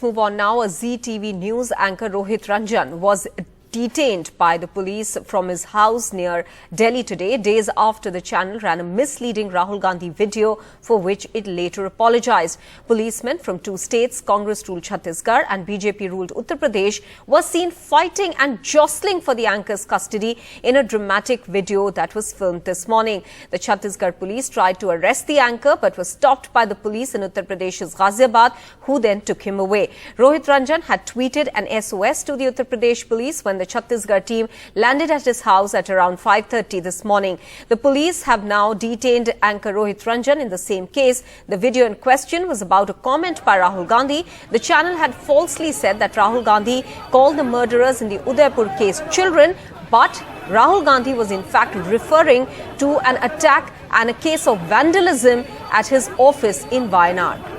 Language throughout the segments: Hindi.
Let's move on now. A Zee TV News anchor Rohit Ranjan was detained by the police from his house near Delhi today, days after the channel ran a misleading Rahul Gandhi video for which it later apologized. Policemen from two states, Congress-ruled Chhattisgarh and BJP-ruled Uttar Pradesh, were seen fighting and jostling for the anchor's custody in a dramatic video that was filmed this morning. The Chhattisgarh police tried to arrest the anchor but was stopped by the police in Uttar Pradesh's Ghaziabad, who then took him away. Rohit Ranjan had tweeted an SOS to the Uttar Pradesh police when the Chhattisgarh team landed at his house at around 5:30 this morning. The police have now detained anchor Rohit Ranjan in the same case. The video in question was about a comment by Rahul Gandhi. The channel had falsely said that Rahul Gandhi called the murderers in the Udaipur case children, but Rahul Gandhi was in fact referring to an attack and a case of vandalism at his office in Wayanad.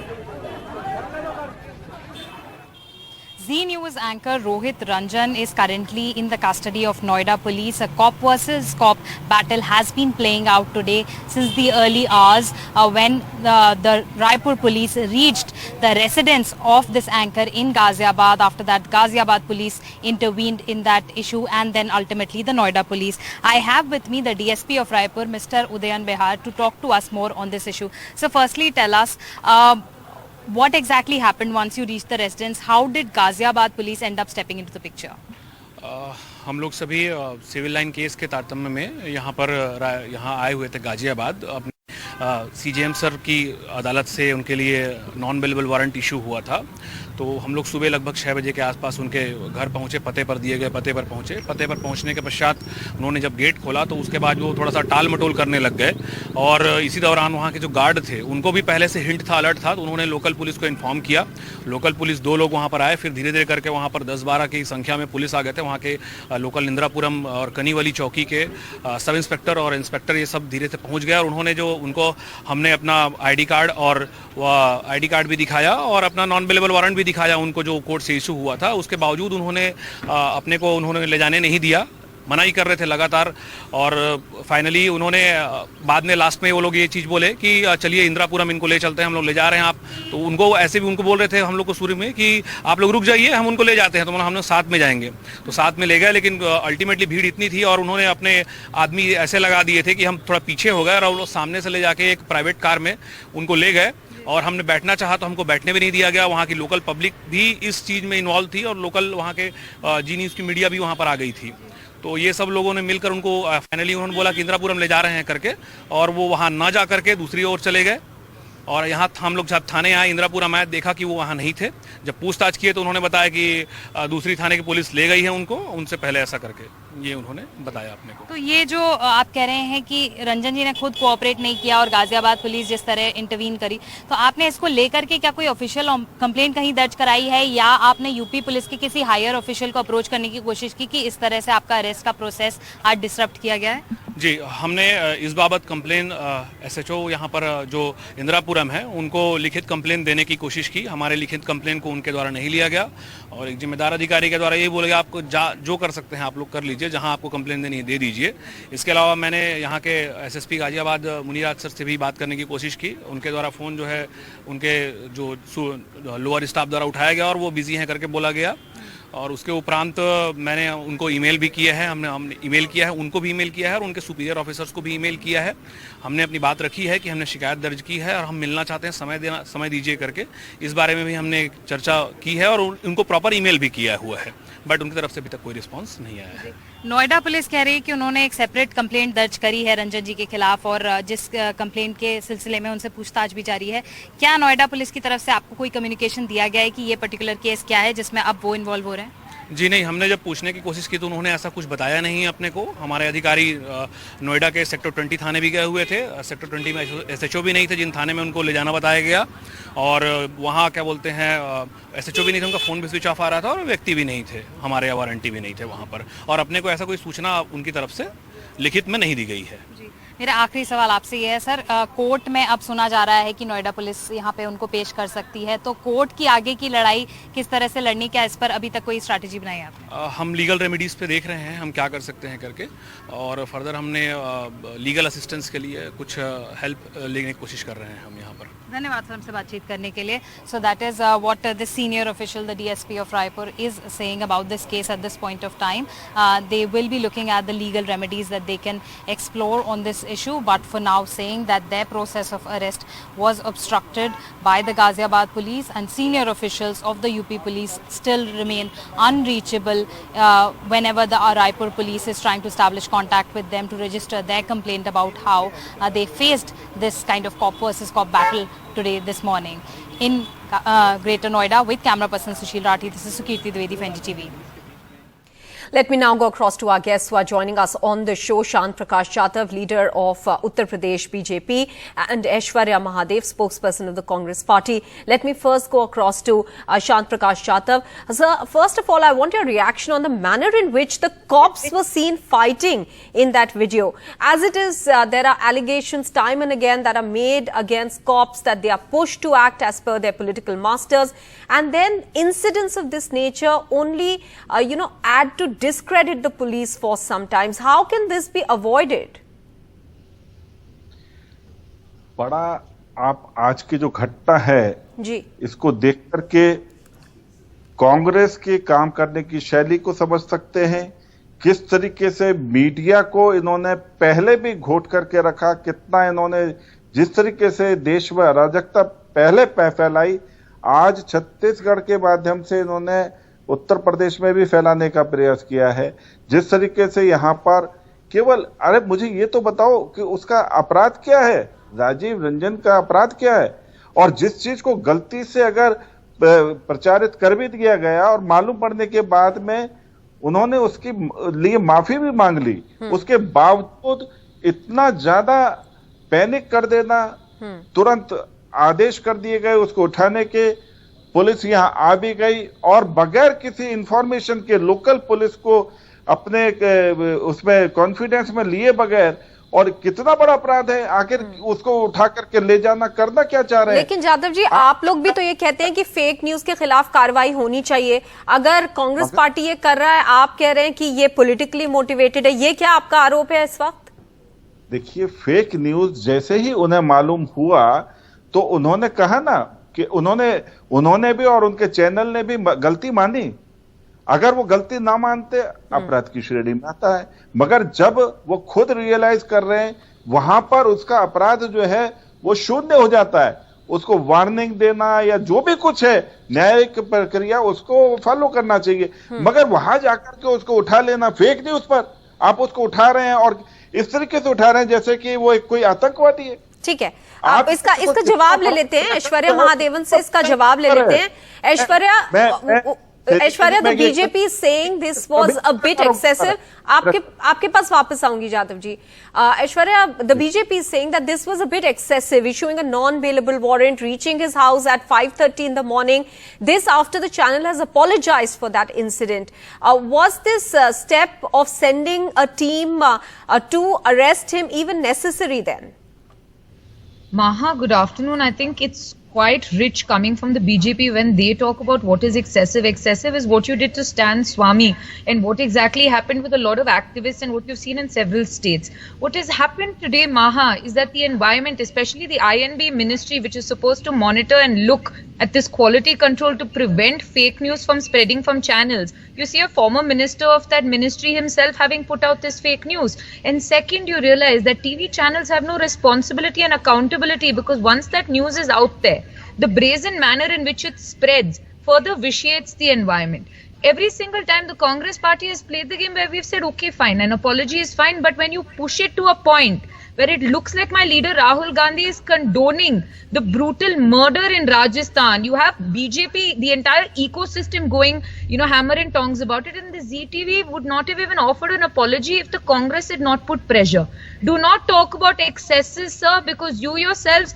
Zee News anchor Rohit Ranjan is currently in the custody of Noida police. A cop versus cop battle has been playing out today since the early hours when the Raipur police reached the residence of this anchor in Ghaziabad. After that, Ghaziabad police intervened in that issue, and then ultimately the Noida police. I have with me the DSP of Raipur, Mr. Udayan Behar, to talk to us more on this issue. So firstly, tell us, what exactly happened once you reached the residence? How did Ghaziabad police end up stepping into the picture? हम लोग सभी सिविल लाइन केस के तारतम्य में यहाँ आए हुए थे गाजियाबाद। अपने सीजेएम सर की अदालत से उनके लिए नॉन बेलेबल वारंट इशू हुआ था। तो हम लोग सुबह लगभग 6 बजे के आसपास उनके घर पहुँचे, पते पर दिए गए पते पर पहुँचे। पते पर पहुँचने के पश्चात उन्होंने जब गेट खोला तो उसके बाद वो थोड़ा सा टाल मटोल करने लग गए, और इसी दौरान वहाँ के जो गार्ड थे उनको भी पहले से हिंट था, अलर्ट था, तो उन्होंने लोकल पुलिस को इन्फॉर्म किया। लोकल पुलिस 2 लोग वहाँ पर आए, फिर धीरे धीरे करके वहाँ पर 10-12 की संख्या में पुलिस आ गए थे। वहाँ के लोकल इंदिरापुरम और कनीवाली चौकी के सब इंस्पेक्टर और इंस्पेक्टर ये सब धीरे से पहुँच गए, और उन्होंने जो उनको हमने अपना ID कार्ड और ID कार्ड भी दिखाया और अपना नॉन बेलेबल वारंट भी दिखाया उनको, जो कोर्ट से इशू हुआ था। उसके बावजूद उन्होंने अपने को ले जाने नहीं दिया, मना ही कर रहे थे लगातार। और फाइनली उन्होंने बाद में लास्ट में वो लोग ये चीज़ बोले कि चलिए इंदिरापुरम इनको ले चलते हैं, हम लोग ले जा रहे हैं आप। तो उनको ऐसे भी उनको बोल रहे थे हम लोग को शुरू में कि आप लोग रुक जाइए, हम उनको ले जाते हैं, तो हम लोग साथ में जाएंगे। तो साथ में ले गए, लेकिन अल्टीमेटली भीड़ इतनी थी और उन्होंने अपने आदमी ऐसे लगा दिए थे कि हम थोड़ा पीछे हो गए, और वो लोग सामने से ले जाके एक प्राइवेट कार में उनको ले गए। और हमने बैठना चाहा तो हमको बैठने भी नहीं दिया गया। वहाँ की लोकल पब्लिक भी इस चीज़ में इन्वॉल्व थी, और लोकल वहाँ के जी न्यूज़ की मीडिया भी वहाँ पर आ गई थी। तो ये सब लोगों ने मिलकर उनको फाइनली उन्होंने बोला कि इंदिरापुरम ले जा रहे हैं करके, और वो वहाँ ना जा करके दूसरी ओर चले गए। और यहाँ हम लोग जब थाने आए, इंदिरापुरम आए, देखा कि वो वहाँ नहीं थे। जब पूछताछ किए तो उन्होंने बताया कि दूसरी थाने की पुलिस ले गई है उनको, उनसे पहले ऐसा करके ये उन्होंने बताया अपने को। तो ये जो आप कह रहे हैं कि रंजन जी ने खुद कोऑपरेट नहीं किया और गाजियाबाद पुलिस जिस तरह इंटरवीन करी, तो आपने इसको लेकर के क्या कोई ऑफिशियल कंप्लेंट कहीं दर्ज कराई है, या आपने यूपी पुलिस के किसी हायर ऑफिशियल को अप्रोच करने की कोशिश की कि इस तरह से आपका अरेस्ट का प्रोसेस आज डिसरप्ट किया गया है? जी, हमने इस बाबत कंप्लेन SHO यहाँ पर जो इंदिरापुरम है उनको लिखित कंप्लेन देने की कोशिश की। हमारे लिखित कंप्लेन को उनके द्वारा नहीं लिया गया, और एक जिम्मेदार अधिकारी के द्वारा यही बोला गया आपको जो कर सकते हैं आप लोग कर लीजिए, जहाँ आपको कंप्लेन देनी है दे दीजिए। इसके अलावा मैंने यहाँ के SSP गाजियाबाद मुनीराज सर से भी बात करने की कोशिश की। उनके द्वारा फ़ोन जो है उनके जो लोअर स्टाफ द्वारा उठाया गया और वो बिजी हैं करके बोला गया। और उसके उपरांत मैंने उनको ईमेल भी किया है, हमने ईमेल किया है, उनको भी ईमेल किया है, और उनके सुपीरियर ऑफिसर्स को भी ईमेल किया है। हमने अपनी बात रखी है कि हमने शिकायत दर्ज की है और हम मिलना चाहते हैं, समय दीजिए करके। इस बारे में भी हमने चर्चा की है और उनको प्रॉपर ईमेल भी किया हुआ है, बट उनकी तरफ से अभी तक कोई रिस्पॉन्स नहीं आया है। नोएडा पुलिस कह रही है कि उन्होंने एक सेपरेट कंप्लेंट दर्ज करी है रंजन जी के खिलाफ, और जिस कंप्लेंट के सिलसिले में उनसे पूछताछ भी जारी है। क्या नोएडा पुलिस की तरफ से आपको कोई कम्युनिकेशन दिया गया है कि ये पर्टिकुलर केस क्या है जिसमें अब वो इन्वॉल्व हो रहे हैं? जी नहीं, हमने जब पूछने की कोशिश की तो उन्होंने ऐसा कुछ बताया नहीं अपने को। हमारे अधिकारी नोएडा के सेक्टर 20 थाने भी गए हुए थे। सेक्टर 20 में SHO भी नहीं थे जिन थाने में उनको ले जाना बताया गया, और वहाँ क्या बोलते हैं SHO भी नहीं थे, उनका फ़ोन भी स्विच ऑफ आ रहा था, और व्यक्ति भी नहीं थे, हमारे वारंटी भी नहीं थे वहाँ पर, और अपने को ऐसा कोई सूचना उनकी तरफ से लिखित में नहीं दी गई है। मेरा आखिरी सवाल आपसे ये है सर, कोर्ट में अब सुना जा रहा है कि नोएडा पुलिस यहाँ पे उनको पेश कर सकती है, तो कोर्ट की आगे की लड़ाई किस तरह से लड़नी, क्या इस पर अभी तक कोई स्ट्रैटेजी बनाई है आपने? हम लीगल रेमेडीज़ पे देख रहे हैं हम क्या कर सकते हैं करके, और फर्दर हमने लीगल असिस्टेंस के लिए कुछ हेल्प लेने की कोशिश कर रहे हैं हम यहाँ पर। धन्यवाद सर हमसे बातचीत करने के लिए. So that is what the senior official, the DSP of Raipur, is saying about this case at this point of time. They will be looking at the legal remedies that they can explore on this issue, but for now saying that their process of arrest was obstructed by the Ghaziabad police, and senior officials of the UP police still remain unreachable whenever the Raipur police is trying to establish contact with them to register their complaint about how they faced this kind of cop versus cop battle today, this morning. In Greater Noida, with camera person Sushil Rathi, this is Sukirti Dwivedi for NDTV. Let me now go across to our guests who are joining us on the show. Shant Prakash Jadhav, leader of Uttar Pradesh BJP, and Aishwarya Mahadev, spokesperson of the Congress party. Let me first go across to Shant Prakash Jadhav. Sir, first of all, I want your reaction on the manner in which the cops were seen fighting in that video. As it is, there are allegations time and again that are made against cops that they are pushed to act as per their political masters. And then incidents of this nature only, add to discredit the police force sometimes. How can this be avoided? बड़ा आप आज की जो घटना है जी, इसको देख करके कांग्रेस के काम करने की शैली को समझ सकते हैं. किस तरीके से मीडिया को इन्होंने पहले भी घोट करके रखा, कितना इन्होंने जिस तरीके से देश में अराजकता पहले फैलाई, आज छत्तीसगढ़ के माध्यम से इन्होंने उत्तर प्रदेश में भी फैलाने का प्रयास किया है. जिस तरीके से यहाँ पर केवल, अरे मुझे ये तो बताओ कि उसका अपराध क्या है, राजीव रंजन का अपराध क्या है, और जिस चीज को गलती से अगर प्रचारित कर भी दिया गया और मालूम पड़ने के बाद में उन्होंने उसके लिए माफी भी मांग ली, उसके बावजूद इतना ज्यादा पैनिक कर देना, तुरंत आदेश कर दिए गए उसको उठाने के. पुलिस यहां आ भी गई और बगैर किसी इंफॉर्मेशन के लोकल पुलिस को अपने उसमें कॉन्फिडेंस में लिए बगैर, और कितना बड़ा अपराध है, आखिर उसको उठा करके ले जाना, करना क्या चाह रहे हैं. लेकिन जाधव जी, आप लोग भी तो ये कहते हैं कि फेक न्यूज के खिलाफ कार्रवाई होनी चाहिए. अगर कांग्रेस पार्टी ये कर रहा है, आप कह रहे हैं कि ये पॉलिटिकली मोटिवेटेड है, ये क्या आपका आरोप है इस वक्त? देखिए, फेक न्यूज जैसे ही उन्हें मालूम हुआ तो उन्होंने कहा ना कि उन्होंने भी और उनके चैनल ने भी गलती मानी. अगर वो गलती ना मानते अपराध की श्रेणी में आता है, मगर जब वो खुद रियलाइज कर रहे हैं वहां पर उसका अपराध जो है वो शून्य हो जाता है. उसको वार्निंग देना या जो भी कुछ है न्यायिक प्रक्रिया उसको फॉलो करना चाहिए, मगर वहां जाकर के उसको उठा लेना, फेक न्यूज पर आप उसको उठा रहे हैं और इस तरीके से उठा रहे हैं जैसे कि वो कोई आतंकवादी है. ठीक है, आप इसका जवाब ले लेते हैं. ऐश्वर्या महादेवन से इसका जवाब ले लेते हैं. Aishwarya, the BJP is saying this was a bit excessive. आपके पास वापस आऊंगी Jadhav ji. Aishwarya, the BJP is saying that this was a bit excessive, issuing a non-bailable warrant, reaching his house at 5:30 in the morning. This after the channel has apologized for that incident. Was this step of sending a team to arrest him even necessary then? Maha, good afternoon. I think it's quite rich coming from the BJP when they talk about what is excessive. Excessive is what you did to Stan Swamy and what exactly happened with a lot of activists and what you've seen in several states. What has happened today, Maha, is that the environment, especially the INB ministry, which is supposed to monitor and look at this quality control to prevent fake news from spreading from channels. You see a former minister of that ministry himself having put out this fake news. And second, you realize that TV channels have no responsibility and accountability, because once that news is out there, the brazen manner in which it spreads further vitiates the environment. Every single time the Congress party has played the game where we've said, okay, fine, an apology is fine, but when you push it to a point where it looks like my leader Rahul Gandhi is condoning the brutal murder in Rajasthan, you have BJP, the entire ecosystem going, hammer and tongs about it, and the ZTV would not have even offered an apology if the Congress had not put pressure. Do not talk about excesses, sir, because you yourselves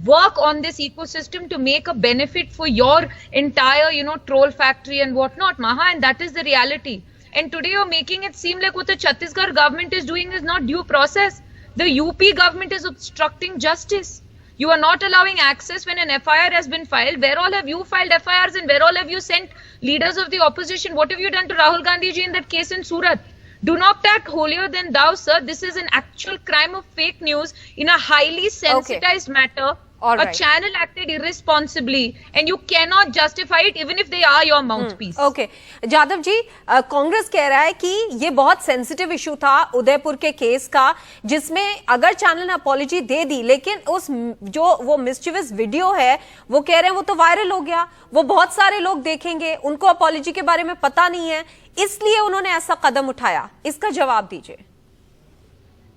work on this ecosystem to make a benefit for your entire, troll factory and whatnot, Maha, and that is the reality. And today you're making it seem like what the Chhattisgarh government is doing is not due process. The UP government is obstructing justice. You are not allowing access when an FIR has been filed. Where all have you filed FIRs and where all have you sent leaders of the opposition? What have you done to Rahul Gandhi ji in that case in Surat? Do not act holier than thou, sir. This is an actual crime of fake news in a highly sensitized matter All A right. channel acted irresponsibly, and you cannot justify it even if they are your mouthpiece. Okay Jadhav ji, Congress कह रहा है कि ये बहुत सेंसिटिव इशू था उदयपुर के केस का, जिसमें अगर चैनल ने अपॉलॉजी दे दी, लेकिन उस जो वो मिस्चिवस वीडियो है वो कह रहे हैं वो तो वायरल हो गया, वो बहुत सारे लोग देखेंगे, उनको अपॉलॉजी के बारे में पता नहीं है, इसलिए उन्होंने ऐसा कदम उठाया। इसका जवाब दीजिए।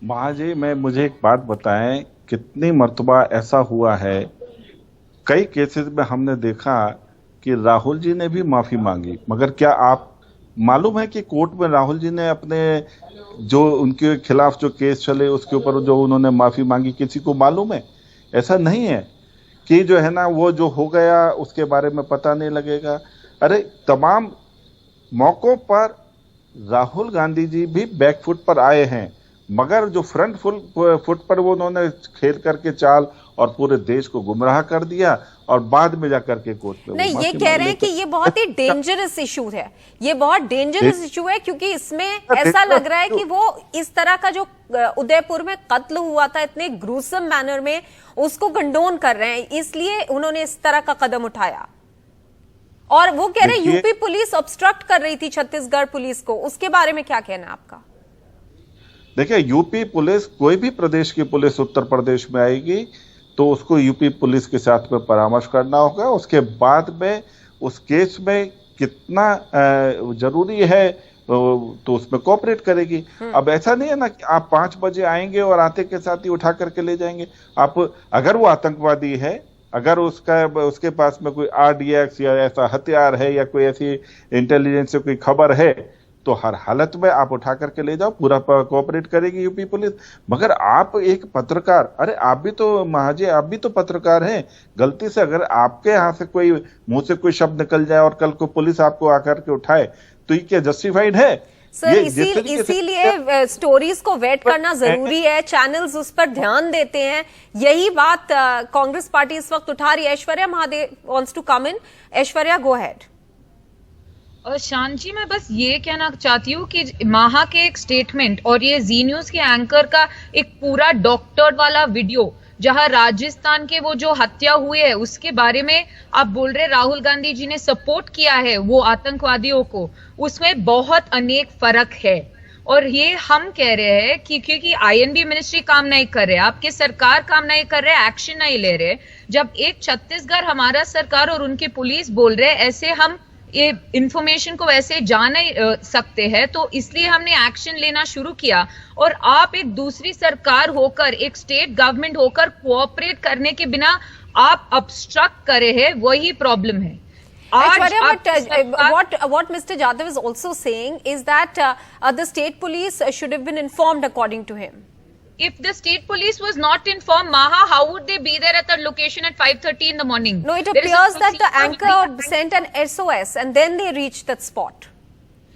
महाजी, मुझे एक बात बताएं, कितनी मर्तबा ऐसा हुआ है, कई केसेस में हमने देखा कि राहुल जी ने भी माफी मांगी, मगर क्या आप मालूम है कि कोर्ट में राहुल जी ने अपने जो उनके खिलाफ जो केस चले उसके ऊपर जो उन्होंने माफी मांगी, किसी को मालूम है? ऐसा नहीं है कि जो है ना वो जो हो गया उसके बारे में पता नहीं लगेगा। अरे तमाम मौकों पर राहुल गांधी जी भी बैकफुट पर आए हैं, मगर जो फ्रंट फुट पर वो उन्होंने खेल करके चाल और पूरे देश को गुमराह कर दिया और बाद में जाकर के कोर्ट में नहीं, ये कह रहे हैं कि ये बहुत ही डेंजरस इशू है, ये बहुत डेंजरस इशू है, क्योंकि इसमें ऐसा लग रहा है कि वो इस तरह का जो उदयपुर में कत्ल हुआ था इतने ग्रूसम मैनर में, उसको कंडोन कर रहे हैं, इसलिए उन्होंने इस तरह का कदम उठाया। और वो कह रहे हैं यूपी पुलिस ऑब्स्ट्रक्ट कर रही थी छत्तीसगढ़ पुलिस को, उसके बारे में क्या कहना है आपका? देखिए, यूपी पुलिस, कोई भी प्रदेश की पुलिस उत्तर प्रदेश में आएगी तो उसको यूपी पुलिस के साथ में परामर्श करना होगा, उसके बाद में उस केस में कितना जरूरी है तो उसमें कोऑपरेट करेगी। अब ऐसा नहीं है ना कि आप 5 बजे आएंगे और आते के साथ ही उठा करके ले जाएंगे। आप अगर वो आतंकवादी है, अगर उसके पास में कोई RDX या ऐसा हथियार है या कोई ऐसी इंटेलिजेंस से कोई खबर है, तो हर हालत में आप उठा करके ले जाओ, पूरा कोऑपरेट करेगी यूपी पुलिस। मगर आप एक पत्रकार, अरे आप भी तो महाजी, आप भी तो पत्रकार हैं, गलती से अगर आपके यहाँ से कोई मुंह से कोई शब्द निकल जाए और कल को पुलिस आपको आकर के उठाए, तो ये क्या जस्टिफाइड है? सर, इसीलिए स्टोरीज को वेट करना जरूरी है, चैनल्स उस पर ध्यान देते हैं, यही बात कांग्रेस पार्टी इस वक्त उठा रही है। Aishwarya Mahadev wants to come in. Aishwarya, go ahead. Shaan ji, मैं बस ये कहना चाहती हूँ कि माहा के एक स्टेटमेंट और ये जी न्यूज के एंकर का एक पूरा डॉक्टर वाला वीडियो, जहां राजस्थान के वो जो हत्या हुए है उसके बारे में आप बोल रहे राहुल गांधी जी ने सपोर्ट किया है वो आतंकवादियों को, उसमें बहुत अनेक फर्क है। और ये हम कह रहे हैं कि क्योंकि INB मिनिस्ट्री काम नहीं कर रहे, आपके सरकार काम नहीं कर रहे, एक्शन नहीं ले रहे, जब एक छत्तीसगढ़ हमारा सरकार और उनके पुलिस बोल रहे ऐसे हम ये इंफॉर्मेशन को वैसे जान नहीं सकते हैं, तो इसलिए हमने एक्शन लेना शुरू किया। और आप एक दूसरी सरकार होकर, एक स्टेट गवर्नमेंट होकर कोऑपरेट करने के बिना आप ऑब्स्ट्रक्ट करे हैं, वही प्रॉब्लम है। What Mr. Jadhav is also saying is that the state police should have been informed, according to him. If the state police was not informed, Maha, how would they be there at the location at 5:30 in the morning? No, it appears that the anchor sent an SOS and then they reached that spot.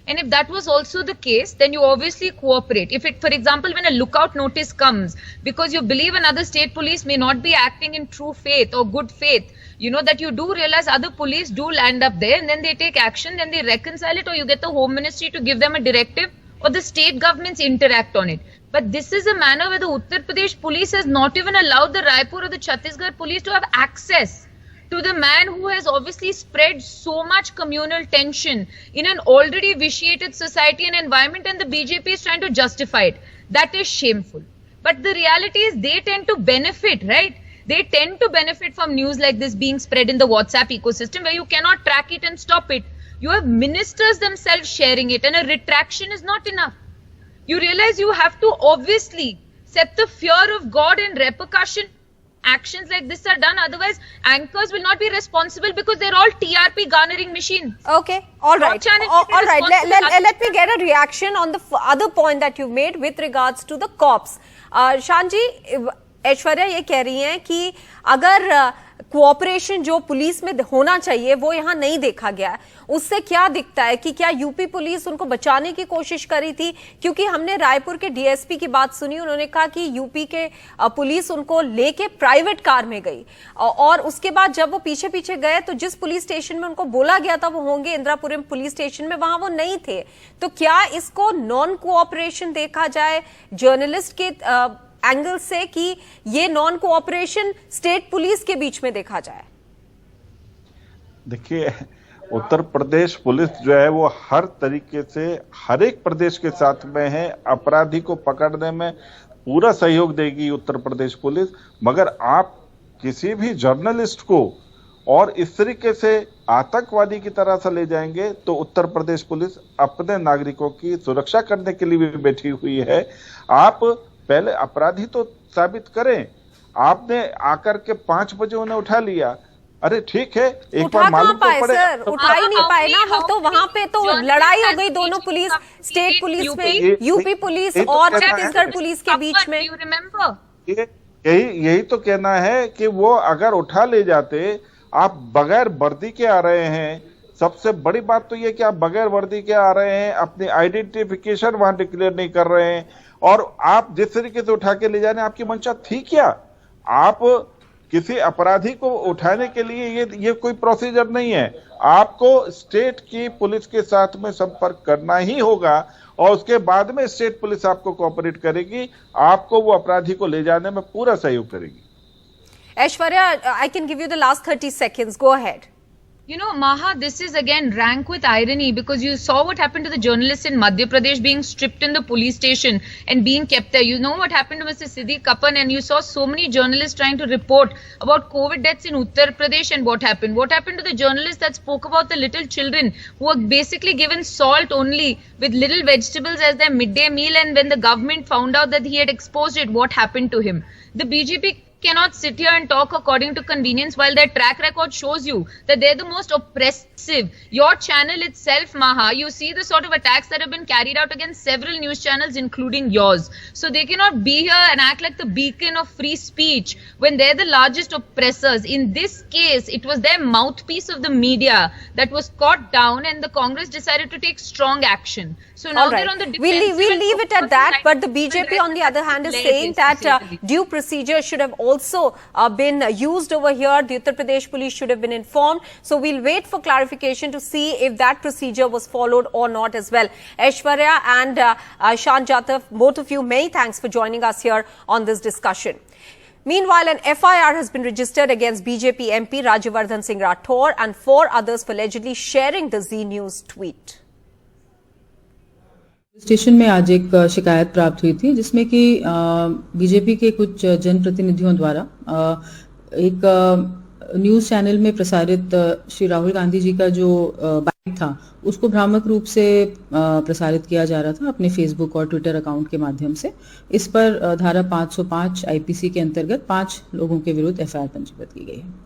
And if that was also the case, then you obviously cooperate. If it, for example, when a lookout notice comes, because you believe another state police may not be acting in true faith or good faith, you know that you do realize other police do land up there and then they take action, then they reconcile it, or you get the Home Ministry to give them a directive, or the state governments interact on it. But this is a manner where the Uttar Pradesh police has not even allowed the Raipur or the Chhattisgarh police to have access to the man who has obviously spread so much communal tension in an already vitiated society and environment, and the BJP is trying to justify it. That is shameful. But the reality is they tend to benefit, right? They tend to benefit from news like this being spread in the WhatsApp ecosystem where you cannot track it and stop it. You have ministers themselves sharing it, and a retraction is not enough. You realize you have to obviously set the fear of God and repercussion. Actions like this are done, otherwise anchors will not be responsible because they're all TRP garnering machines. Okay, all right. All right. Let me get a reaction on the other point that you made with regards to the cops. शान जी, ऐश्वर्या ये कह रही हैं कि अगर कोऑपरेशन जो पुलिस में होना चाहिए वो यहाँ नहीं देखा गया है, उससे क्या दिखता है कि क्या यूपी पुलिस उनको बचाने की कोशिश करी थी? क्योंकि हमने रायपुर के DSP की बात सुनी, उन्होंने कहा कि यूपी के पुलिस उनको लेके प्राइवेट कार में गई और उसके बाद जब वो पीछे पीछे गए तो जिस पुलिस स्टेशन में उनको बोला गया था वो होंगे इंदिरापुरम पुलिस स्टेशन में, वहां वो नहीं थे। तो क्या इसको नॉन कोऑपरेशन देखा जाए, जर्नलिस्ट के एंगल से कि ये नॉन कोऑपरेशन स्टेट पुलिस के बीच में देखा जाए? देखिए, उत्तर प्रदेश पुलिस जो है वो हर तरीके से हर एक प्रदेश के साथ में है। अपराधी को पकड़ने में पूरा सहयोग देगी उत्तर प्रदेश पुलिस। मगर आप किसी भी जर्नलिस्ट को और इस तरीके से आतंकवादी की तरह से ले जाएंगे तो उत्तर प्रदेश पुलिस अपने नागरिकों की सुरक्षा करने के लिए भी बैठी हुई है। आप पहले अपराधी तो साबित करें। आपने आकर के 5 बजे उन्हें उठा लिया, अरे ठीक है, एक बार मालूम तो पड़े। सर, उठा ही नहीं पाए ना। वो तो वहां पे तो लड़ाई हो गई दोनों पुलिस, स्टेट पुलिस में, यूपी पुलिस और छत्तीसगढ़ पुलिस के बीच में। यही तो कहना है कि वो अगर उठा ले जाते, आप बगैर वर्दी के आ रहे हैं। सबसे बड़ी बात तो ये कि आप बगैर वर्दी के आ रहे हैं, अपनी आइडेंटिफिकेशन वहां डिक्लेयर नहीं कर रहे हैं, और आप जिस तरीके से उठा के ले जाने आपकी मंशा थी क्या? आप किसी अपराधी को उठाने के लिए ये कोई प्रोसीजर नहीं है। आपको स्टेट की पुलिस के साथ में संपर्क करना ही होगा और उसके बाद में स्टेट पुलिस आपको कोऑपरेट करेगी, आपको वो अपराधी को ले जाने में पूरा सहयोग करेगी। Aishwarya, I can give you the last 30 seconds. Go ahead. You know, Maha, this is again rank with irony, because you saw what happened to the journalists in Madhya Pradesh being stripped in the police station and being kept there. You know what happened to Mr. Siddiq Kapan, and you saw so many journalists trying to report about COVID deaths in Uttar Pradesh, and what happened? What happened to the journalists that spoke about the little children who were basically given salt only with little vegetables as their midday meal, and when the government found out that he had exposed it, what happened to him? The BJP cannot sit here and talk according to convenience while their track record shows you that they're the most oppressive. Your channel itself, Maha, you see the sort of attacks that have been carried out against several news channels, including yours. So they cannot be here and act like the beacon of free speech when they're the largest oppressors. In this case, it was their mouthpiece of the media that was caught down, and the Congress decided to take strong action. So now they're on the defensive. We'll leave it at that. But the BJP, on the other hand, is saying that due procedure should have also been used over here. The Uttar Pradesh police should have been informed. So we'll wait for clarification to see if that procedure was followed or not as well. Aishwarya and Shant Jatav, both of you, many thanks for joining us here on this discussion. Meanwhile, an FIR has been registered against BJP MP Rajyavardhan Singh Rathore and 4 others for allegedly sharing the Zee News tweet. Station में आज एक शिकायत प्राप्त हुई थी जिसमें कि बीजेपी के कुछ जनप्रतिनिधियों द्वारा एक न्यूज़ चैनल में प्रसारित श्री राहुल गांधी जी का जो बाइट था उसको भ्रामक रूप से प्रसारित किया जा रहा था अपने फेसबुक और ट्विटर अकाउंट के माध्यम से। इस पर धारा 505 आईपीसी के अंतर्गत 5 लोगों के विरुद्ध एफआईआर पंजीबद्ध की गई है।